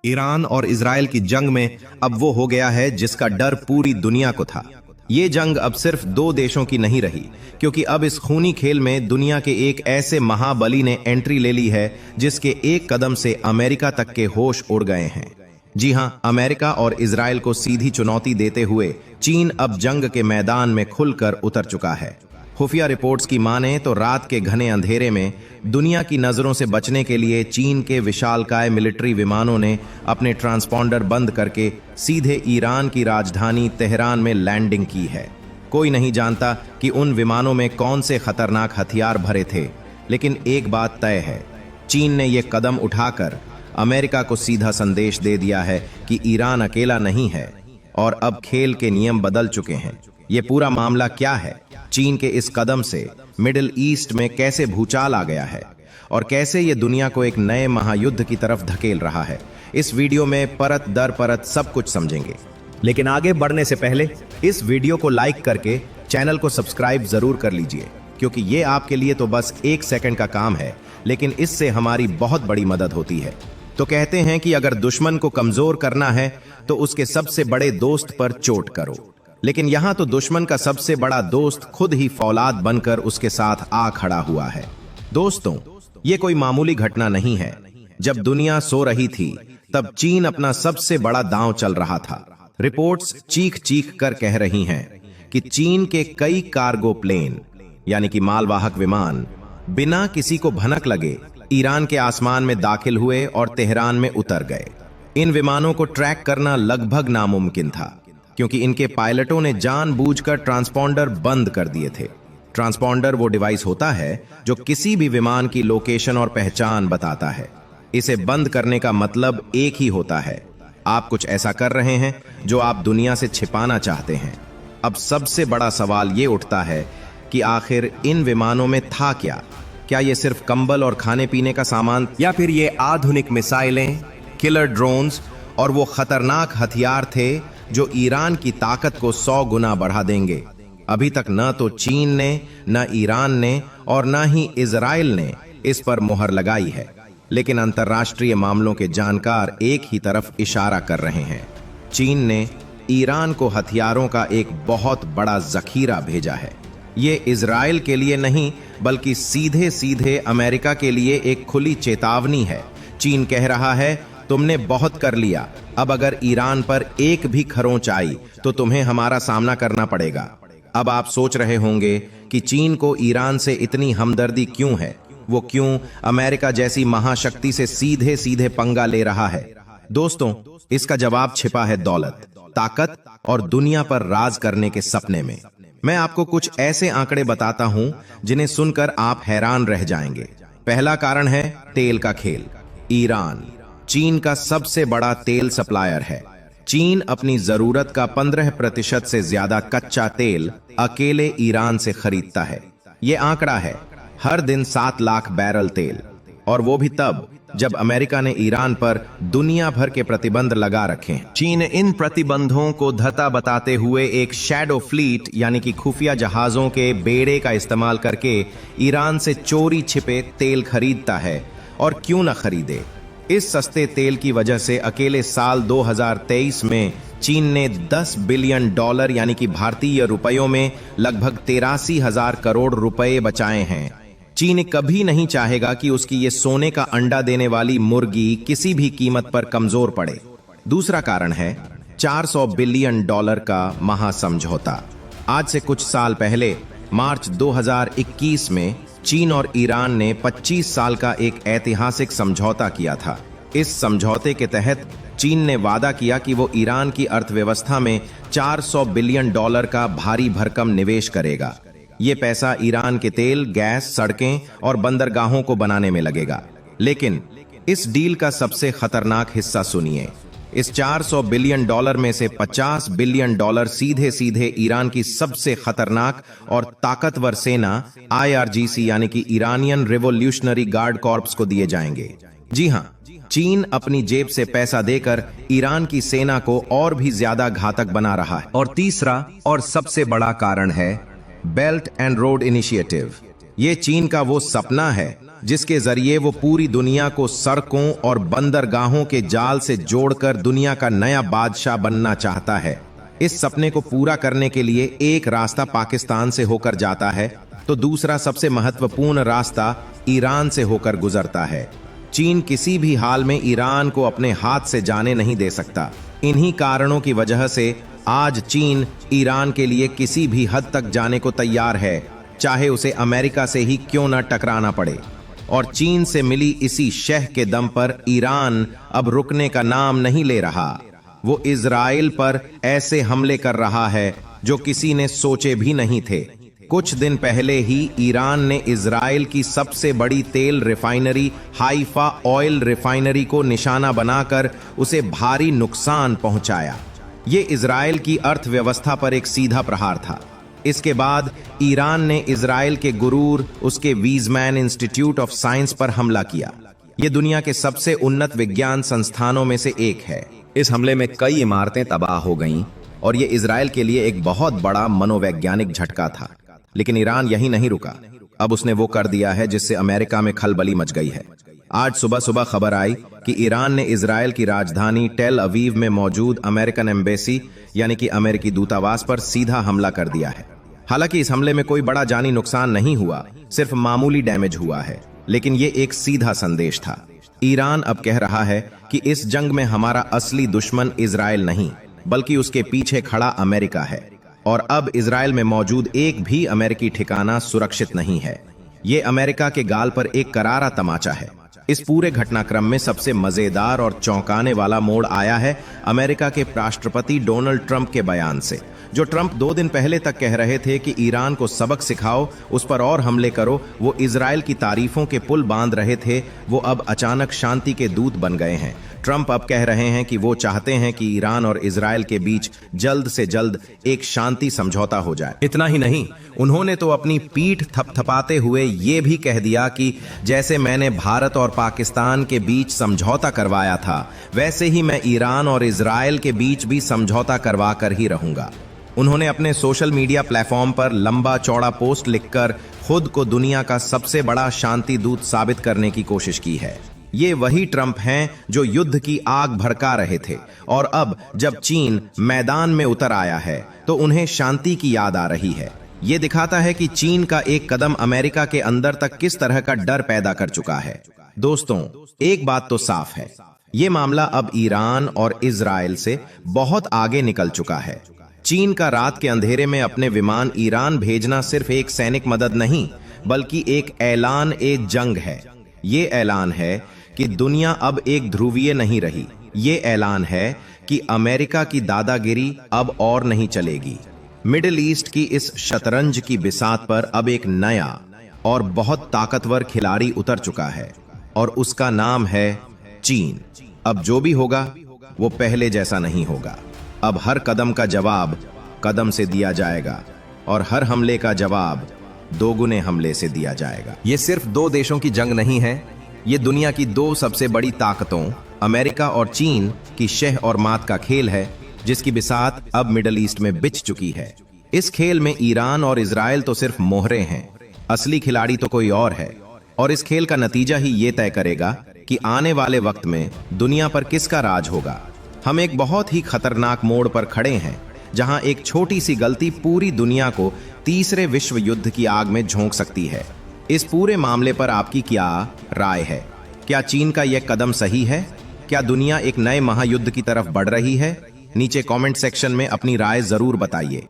Iran और Israel की जंग में अब वो हो गया है जिसका डर पूरी दुनिया को था। ये जंग अब सिर्फ दो देशों की नहीं रही, क्योंकि अब इस खूनी खेल में दुनिया के एक ऐसे महाबली ने एंट्री ले ली है जिसके एक कदम से अमेरिका तक के होश उड़ गए हैं। जी हां, अमेरिका और इजराइल को सीधी चुनौती देते हुए चीन अब जंग के मैदान में खुलकर उतर चुका है। खुफिया रिपोर्ट्स की माने तो रात के घने अंधेरे में दुनिया की नजरों से बचने के लिए चीन के विशालकाय मिलिट्री विमानों ने अपने ट्रांसपॉन्डर बंद करके सीधे ईरान की राजधानी तेहरान में लैंडिंग की है। कोई नहीं जानता कि उन विमानों में कौन से खतरनाक हथियार भरे थे, लेकिन एक बात तय है, चीन ने यह कदम उठाकर अमेरिका को सीधा संदेश दे दिया है कि ईरान अकेला नहीं है और अब खेल के नियम बदल चुके हैं। ये पूरा मामला क्या है, चीन के इस कदम से मिडिल ईस्ट में कैसे भूचाल आ गया है और कैसे ये दुनिया को एक नए महायुद्ध की तरफ धकेल रहा है, इस वीडियो में परत दर परत सब कुछ समझेंगे। लेकिन आगे बढ़ने से पहले इस वीडियो को लाइक करके चैनल को सब्सक्राइब जरूर कर लीजिए, क्योंकि ये आपके लिए तो बस 1 सेकंड का काम है, लेकिन इससे हमारी बहुत बड़ी मदद होती है। तो कहते हैं कि अगर दुश्मन को कमजोर करना है तो उसके सबसे बड़े दोस्त पर चोट करो, लेकिन यहां तो दुश्मन का सबसे बड़ा दोस्त खुद ही फौलाद बनकर उसके साथ आ खड़ा हुआ है। दोस्तों, ये कोई मामूली घटना नहीं है। जब दुनिया सो रही थी तब चीन अपना सबसे बड़ा दांव चल रहा था। रिपोर्ट्स चीख चीख कर कह रही हैं कि चीन के कई कार्गो प्लेन यानी कि मालवाहक विमान बिना किसी को भनक लगे ईरान के आसमान में दाखिल हुए और तेहरान में उतर गए। इन विमानों को ट्रैक करना लगभग नामुमकिन था, क्योंकि इनके पायलटों ने जानबूझकर ट्रांसपॉन्डर बंद कर दिए थे। ट्रांसपॉन्डर वो डिवाइस होता है जो किसी भी विमान की लोकेशन और पहचान बताता है। इसे बंद करने का मतलब एक ही होता है, आप कुछ ऐसा कर रहे हैं जो आप दुनिया से छिपाना चाहते हैं। अब सबसे बड़ा सवाल ये उठता है कि आखिर इन विमानों में था क्या? क्या ये सिर्फ कंबल और खाने पीने का सामान, या फिर ये आधुनिक मिसाइलें, किलर ड्रोन्स और वो खतरनाक हथियार थे जो ईरान की ताकत को 100 गुना बढ़ा देंगे? अभी तक न तो चीन ने, न ईरान ने और न ही इजराइल ने इस पर मुहर लगाई है, लेकिन अंतर्राष्ट्रीय मामलों के जानकार एक ही तरफ इशारा कर रहे हैं। चीन ने ईरान को हथियारों का एक बहुत बड़ा जखीरा भेजा है। ये इजराइल के लिए नहीं, बल्कि सीधे सीधे अमेरिका के लिए एक खुली चेतावनी है। चीन कह रहा है, तुमने बहुत कर लिया, अब अगर ईरान पर एक भी खरोंच आई तो तुम्हें हमारा सामना करना पड़ेगा। अब आप सोच रहे होंगे कि चीन को ईरान से इतनी हमदर्दी क्यों है, वो क्यों अमेरिका जैसी महाशक्ति से सीधे सीधे पंगा ले रहा है? दोस्तों, इसका जवाब छिपा है दौलत, ताकत और दुनिया पर राज करने के सपने में। मैं आपको कुछ ऐसे आंकड़े बताता हूं जिन्हें सुनकर आप हैरान रह जाएंगे। पहला कारण है तेल का खेल। ईरान चीन का सबसे बड़ा तेल सप्लायर है। चीन अपनी जरूरत का 15% से ज्यादा कच्चा तेल अकेले ईरान से खरीदता है। यह आंकड़ा है हर दिन 7 लाख बैरल तेल, और वो भी तब जब अमेरिका ने ईरान पर दुनिया भर के प्रतिबंध लगा रखे हैं। चीन इन प्रतिबंधों को धता बताते हुए एक शैडो फ्लीट यानी कि खुफिया जहाजों के बेड़े का इस्तेमाल करके ईरान से चोरी छिपे तेल खरीदता है। और क्यों न खरीदे, इस सस्ते तेल की वजह से अकेले साल 2023 में चीन ने $10 बिलियन यानी कि भारतीय रुपयों में लगभग 83,000 करोड़ रुपए बचाए हैं। चीन कभी नहीं चाहेगा कि उसकी ये सोने का अंडा देने वाली मुर्गी किसी भी कीमत पर कमजोर पड़े। दूसरा कारण है $400 बिलियन का महासमझौता। आज से कुछ साल पहले मार्च 2021 में चीन और ईरान ने 25 साल का एक ऐतिहासिक समझौता किया था। इस समझौते के तहत चीन ने वादा किया कि वो ईरान की अर्थव्यवस्था में $400 बिलियन का भारी भरकम निवेश करेगा। ये पैसा ईरान के तेल, गैस, सड़कें और बंदरगाहों को बनाने में लगेगा। लेकिन इस डील का सबसे खतरनाक हिस्सा सुनिए। इस $400 बिलियन में से $50 बिलियन सीधे सीधे ईरान की सबसे खतरनाक और ताकतवर सेना IRGC यानी कि ईरानियन रिवोल्यूशनरी गार्ड कॉर्प्स को दिए जाएंगे। जी हां, चीन अपनी जेब से पैसा देकर ईरान की सेना को और भी ज्यादा घातक बना रहा है। और तीसरा और सबसे बड़ा कारण है बेल्ट एंड रोड इनिशिएटिव। ये चीन का वो सपना है जिसके जरिए वो पूरी दुनिया को सड़कों और बंदरगाहों के जाल से जोड़कर दुनिया का नया बादशाह बनना चाहता है। इस सपने को पूरा करने के लिए एक रास्ता पाकिस्तान से होकर जाता है, तो दूसरा सबसे महत्वपूर्ण रास्ता ईरान से होकर गुजरता है। चीन किसी भी हाल में ईरान को अपने हाथ से जाने नहीं दे सकता। इन्हीं कारणों की वजह से आज चीन ईरान के लिए किसी भी हद तक जाने को तैयार है, चाहे उसे अमेरिका से ही क्यों न टकराना पड़े। और चीन से मिली इसी शह के दम पर ईरान अब रुकने का नाम नहीं ले रहा। वो इजराइल पर ऐसे हमले कर रहा है जो किसी ने सोचे भी नहीं थे। कुछ दिन पहले ही ईरान ने इजराइल की सबसे बड़ी तेल रिफाइनरी हाइफा ऑयल रिफाइनरी को निशाना बनाकर उसे भारी नुकसान पहुंचाया। ये इजराइल की अर्थव्यवस्था पर एक सीधा प्रहार था। इसके बाद ईरान ने इजराइल के गुरूर उसके वीजमैन इंस्टीट्यूट ऑफ साइंस पर हमला किया। यह दुनिया के सबसे उन्नत विज्ञान संस्थानों में से एक है। इस हमले में कई इमारतें तबाह हो गईं और यह इजराइल के लिए एक बहुत बड़ा मनोवैज्ञानिक झटका था। लेकिन ईरान यहीं नहीं रुका। अब उसने वो कर दिया है जिससे अमेरिका में खलबली मच गई है। आज सुबह सुबह खबर आई कि ईरान ने इजराइल की राजधानी टेल अवीव में मौजूद अमेरिकन एम्बेसी यानी कि अमेरिकी दूतावास पर सीधा हमला कर दिया है। हालांकि इस हमले में कोई बड़ा जानी नुकसान नहीं हुआ, सिर्फ मामूली डैमेज हुआ है, लेकिन ये एक सीधा संदेश था। ईरान अब कह रहा है कि इस जंग में हमारा असली दुश्मन इजराइल नहीं, बल्कि उसके पीछे खड़ा अमेरिका है। और अब इजराइल में मौजूद एक भी अमेरिकी ठिकाना सुरक्षित नहीं है। ये अमेरिका के गाल पर एक करारा तमाचा है। इस पूरे घटनाक्रम में सबसे मजेदार और चौंकाने वाला मोड़ आया है अमेरिका के राष्ट्रपति डोनाल्ड ट्रंप के बयान से। जो ट्रंप 2 दिन पहले तक कह रहे थे कि ईरान को सबक सिखाओ, उस पर और हमले करो, वो इजराइल की तारीफों के पुल बांध रहे थे, वो अब अचानक शांति के दूत बन गए हैं। ट्रंप अब कह रहे हैं कि वो चाहते हैं कि ईरान और इजराइल के बीच जल्द से जल्द एक शांति समझौता हो जाए। इतना ही नहीं, उन्होंने तो अपनी पीठ थपथपाते हुए ये भी कह दिया कि जैसे मैंने भारत और पाकिस्तान के बीच समझौता करवाया था, वैसे ही मैं ईरान और इजराइल के बीच भी समझौता करवा कर ही रहूंगा। उन्होंने अपने सोशल मीडिया प्लेटफॉर्म पर लंबा चौड़ा पोस्ट लिखकर खुद को दुनिया का सबसे बड़ा शांति दूत साबित करने की कोशिश की है। ये वही ट्रंप हैं जो युद्ध की आग भड़का रहे थे, और अब जब चीन मैदान में उतर आया है तो उन्हें शांति की याद आ रही है। ये दिखाता है कि चीन का एक कदम अमेरिका के अंदर तक किस तरह का डर पैदा कर चुका है। दोस्तों, एक बात तो साफ है, ये मामला अब ईरान और इजराइल से बहुत आगे निकल चुका है। चीन का रात के अंधेरे में अपने विमान ईरान भेजना सिर्फ एक सैनिक मदद नहीं, बल्कि एक ऐलान एक जंग है। ये ऐलान है कि दुनिया अब एक ध्रुवीय नहीं रही। ये ऐलान है कि अमेरिका की दादागिरी अब और नहीं चलेगी। मिडिल ईस्ट की इस शतरंज की बिसात पर अब एक नया और बहुत ताकतवर खिलाड़ी उतर चुका है, और उसका नाम है चीन। अब जो भी होगा वो पहले जैसा नहीं होगा। अब हर कदम का जवाब कदम से दिया जाएगा, और हर हमले का जवाब दोगुने हमले से दिया जाएगा। ये सिर्फ 2 देशों की जंग नहीं है, ये दुनिया की 2 सबसे बड़ी ताकतों अमेरिका और चीन की शह और मात का खेल है, जिसकी बिसात अब मिडल ईस्ट में बिछ चुकी है। इस खेल में ईरान और इजराइल तो सिर्फ मोहरे हैं, असली खिलाड़ी तो कोई और है। और इस खेल का नतीजा ही ये तय करेगा कि आने वाले वक्त में दुनिया पर किसका राज होगा। हम एक बहुत ही खतरनाक मोड़ पर खड़े हैं, जहां एक छोटी सी गलती पूरी दुनिया को तीसरे विश्व युद्ध की आग में झोंक सकती है। इस पूरे मामले पर आपकी क्या राय है? क्या चीन का यह कदम सही है? क्या दुनिया एक नए महायुद्ध की तरफ बढ़ रही है? नीचे कमेंट सेक्शन में अपनी राय जरूर बताइए।